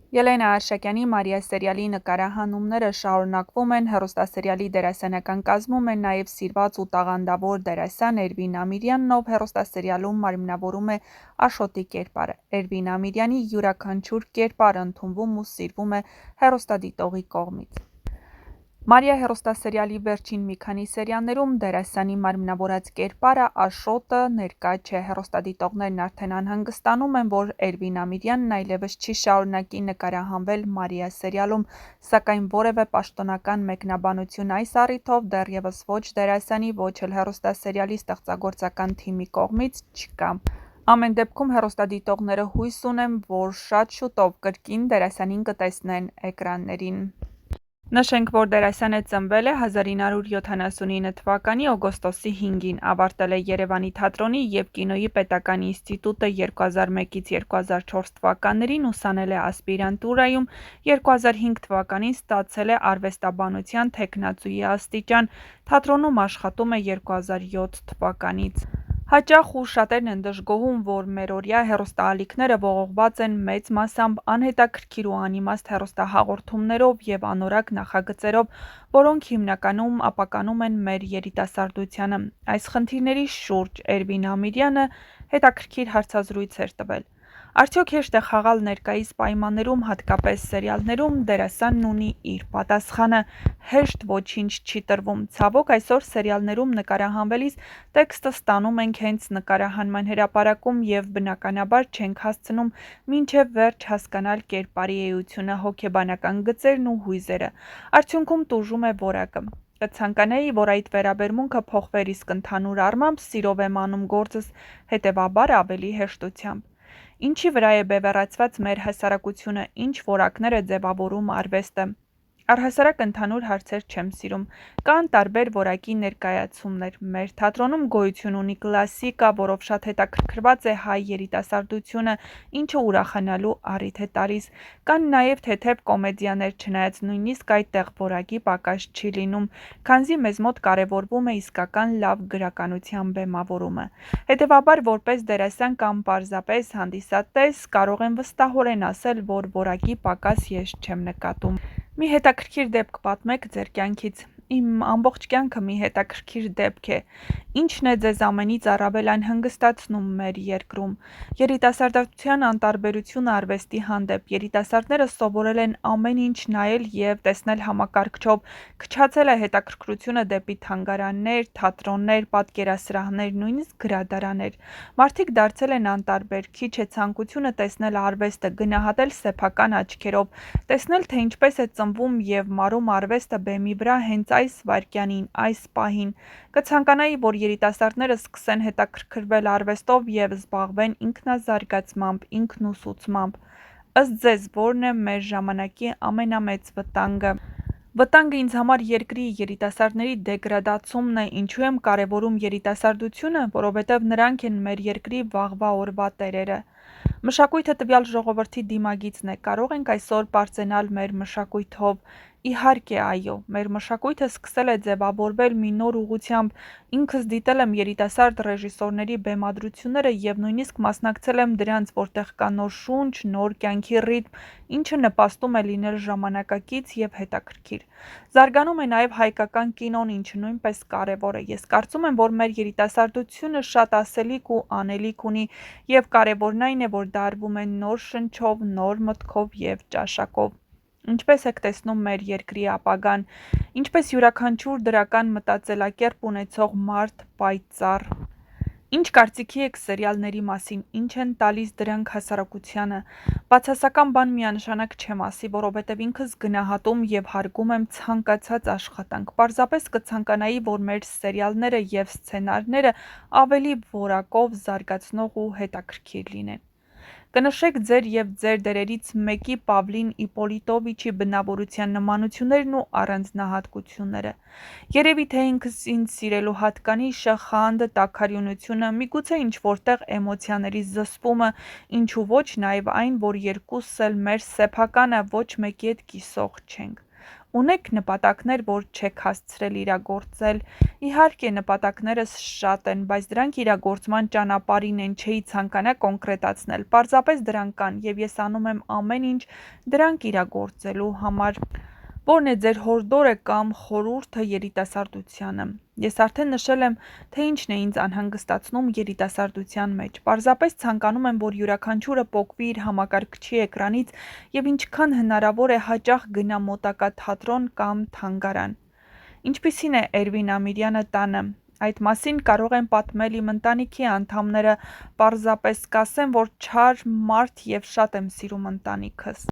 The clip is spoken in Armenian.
Ելենա Արշակյանի «Մարիա» սերիալի նկարահանումները շարունակվում են, հեռուստասերիալի դերասանական կազմում է նաև սիրված ու տաղանդավոր դերասան Էրվին Ամիրյանն, ով հեռուստասերիալում մարմնավորում է Աշոտի կերպարը։ Էրվին Ամիրյանի յուրաքանչյուր կերպար ընդունվում ու սիրվում է հեռուստադիտողի կողմից։ «Մարիա» հեռուստասերիալի վերջին մի քանի սերիաներում դերասանի մարմնավորած կերպարը Աշոտը ներկա չէ։ Հեռուստադիտողներն արդեն անհանգստանում են, որ Էրվին Ամիրյանն այլևս չի շարունակի նկարահանվել «Մարիա» սերիալում, սակայն որևէ պաշտոնական մեկնաբանություն այս առիթով դեռևս ոչ դերասանի, ոչ էլ հեռուստասերիալի ստեղծագործական թիմի կողմից չկա։ Ամեն դեպքում հեռուստադիտողները հույս ունեն, որ շատ շուտով կրկին դերասանին կտեսնեն էկրաններին։ Նշենք, որ դերասանը ծնվել է 1979 թվականի օգոստոսի 5-ին, ավարտել է Երևանի թատրոնի և կինոյի պետական ինստիտուտը 2001-ից 2004 թվականներին, ուսանել է ասպիրանտուրայում, 2005 թվականին ստացել է արվեստաբանության թեկնածուի աստիճան, թատրոնում աշխատում է 2007 թվականից։ Հաճախ ու շատերն են դժգոհում, որ մերօրյա հեռուստաալիքները ողողված են մեծ մասամբ անհետաքրքիր ու անիմաստ հեռուստահաղորդումներով և անորակ նախագծերով, որոնք հիմնականում ապականում են մեր երիտասարդությանը։ Այս խնդիրների շուրջ Էրվին Ամիրյանը հետաքրքիր հարցազրույց էր տվել։ Արդյոք հեշտ է խաղալ ներկայիս պայմաններում, հատկապես սերիալներում, դերասանն ունի իր պատասխանը՝ հեշտ ոչինչ չի տրվում։ Ցավոք, այսօր սերիալներում նկարահանվելիս տեքստը ստանում ենք հենց նկարահանման հրապարակում և բնականաբար չենք հասցնում մինչև վերջ հասկանալ կերպարի էությունը, հոգեբանական գծերն ու հույզերը։ Արդյունքում տուժում է որակը։ Կցանկանայի, որ այդ վերաբերմունքը փոխվեր, իսկ ընդհանուր առմամբ սիրով եմ անում գործս, հետևաբար ավելի հեշտությամբ։ Ինչի վրա է բևեռացված մեր հասարակությունը, ինչ որակներ է ձևավորում արվեստը։ Առհասարակ ընդհանուր հարցեր չեմ սիրում։ Կան տարբեր որակի ներկայացումներ։ Մեր թատրոնում գոյություն ունի կլասիկա, որով շատ հետաքրքրված է հայ երիտասարդությունը, ինչը ուրախանալու առիթ է տալիս։ Կան նաև թեթև կոմեդիաներ, չնայած նույնիսկ այդտեղ որակի պակաս չի լինում, քանզի մեզ մոտ կարևորվում է իսկական լավ գրականության բեմավորումը։ Հետևաբար, որպես դերասան կամ պարզապես հանդիսատես, կարող եմ վստահորեն ասել, որ որակի պակաս ես չեմ նկատում։ Մի հետաքրքիր դեպք պատմեք ձեր կյանքից։ Իմ ամբողջ կյանքը մի հետաքրքիր դեպք է։ Ինչն է ձեզ ամենից առավել անհանգստացնում մեր երկրում։ Երիտասարդության անտարբերությունը արվեստի հանդեպ։ Երիտասարդները սովորել են ամեն ինչ նայել և տեսնել համակարգչով, քչացել է հետաքրքրությունը դեպի թանգարաններ, թատրոններ, պատկերասրահներ, նույնիսկ գրադարաններ։ Մարդիկ դարձել են անտարբեր, քիչ է ցանկությունը տեսնել արվեստը, գնահատել սեփական աչքերով, տեսնել, թե ինչպես է ծնվում և մարում արվեստը բեմի վրա հենց այս վայրկյանին, այս պահին։ Կցանկանայի, որ երիտասարդները սկսեն հետաքրքրվել արվեստով և զբաղվեն ինքնազարգացմամբ, ինքնուսուցմամբ։ Ըստ ձեզ, ո՞րն է մեր ժամանակի ամենամեծ վտանգը։ Վտանգը ինձ համար երկրի երիտասարդների դեգրադացումն է։ Ինչու եմ կարևորում երիտասարդությունը, որովհետև նրանք են մեր երկրի վաղվա օրվա տերերը։ Մշակույթը տվյալ ժողովրդի դիմագիծն է։ Կարող ենք այսօր պարծենալ մեր մշակույթով։ Իհարկե, այո, մեր մշակույթը սկսել է ձևավորվել մի նոր ուղղությամբ։ Ինքս դիտել եմ երիտասարդ ռեժիսորների բեմադրությունները և նույնիսկ մասնակցել եմ դրանց, որտեղ կա նոր շունչ, նոր կյանքի ռիթմ, ինչը նպաստում է լինել ժամանակակից և հետաքրքիր։ Զարգանում է նաև հայկական կինոն, ինչը նույնպես կարևոր է։ Ես կարծում եմ, որ մեր երիտասարդությունը շատ ասելիք ու անելիք ունի, և կարևորն այն է, որ դա արվում է նոր շնչով, նոր մտքով և ճաշակով։ Ինչպես եք տեսնում մեր երկրի ապագան։ Ինչպես յուրաքանչյուր դրական մտածելակերպ ունեցող մարդ պայծառ։ Ինչ կարծիքի եք սերիալների մասին, ինչ են տալիս դրանք հասարակությանը։ Բացասական բան միանշանակ չեմ ասի, որովհետև ինքս գնահատում և հարգում եմ ցանկացած աշխատանք։ Պարզապես կցանկանայի, որ մեր սերիալները և սցենարները ավելի որակով, զարգացնող ու հետաքրքիր լինեն։ Կնշեք ձեր և ձեր դերերից մեկի Պավլին Իպոլիտովիչի բնավորության նմանություններն ու առանձնահատկությունները։ Երևի թե ինձ սիրելու հատկանիշը, խանդը, տաքարյունությունը, միգուցե ինչ-որտեղ էմոցիաների զսպումը, ինչու ոչ նաև այն, որ երկուսս էլ մեր սեփականը ոչ մեկի հետ կիսող չենք։ Ունեք նպատակներ, որ չեք հասցրել իրագործել։ Իհարկե, նպատակներս շատ են, բայց դրանք իրագործման ճանապարհին են, չէի ցանկանա կոնկրետացնել։ Պարզապես դրանք կան, եւ ես անում եմ ամեն ինչ դրանք իրագործելու համար։ Ո՞րն է ձեր հորդորը կամ խորհուրդը երիտասարդությանը։ Ես արդեն նշել եմ, թե ինչն է ինձ անհանգստացնում երիտասարդության մեջ։ Պարզապես ցանկանում եմ, որ յուրաքանչյուրը պոկվի իր համակարգչի էկրանից եւ ինչքան հնարավոր է հաճախ գնա մոտակա թատրոն կամ թանգարան։ Ինչպիսին է Էրվին Ամիրյանը տանը։ Այդ մասին կարող են պատմել իմ ընտանիքի անդամները, պարզապես կասեմ, որ չար մարդ եւ շատ եմ սիրում ընտանիքս։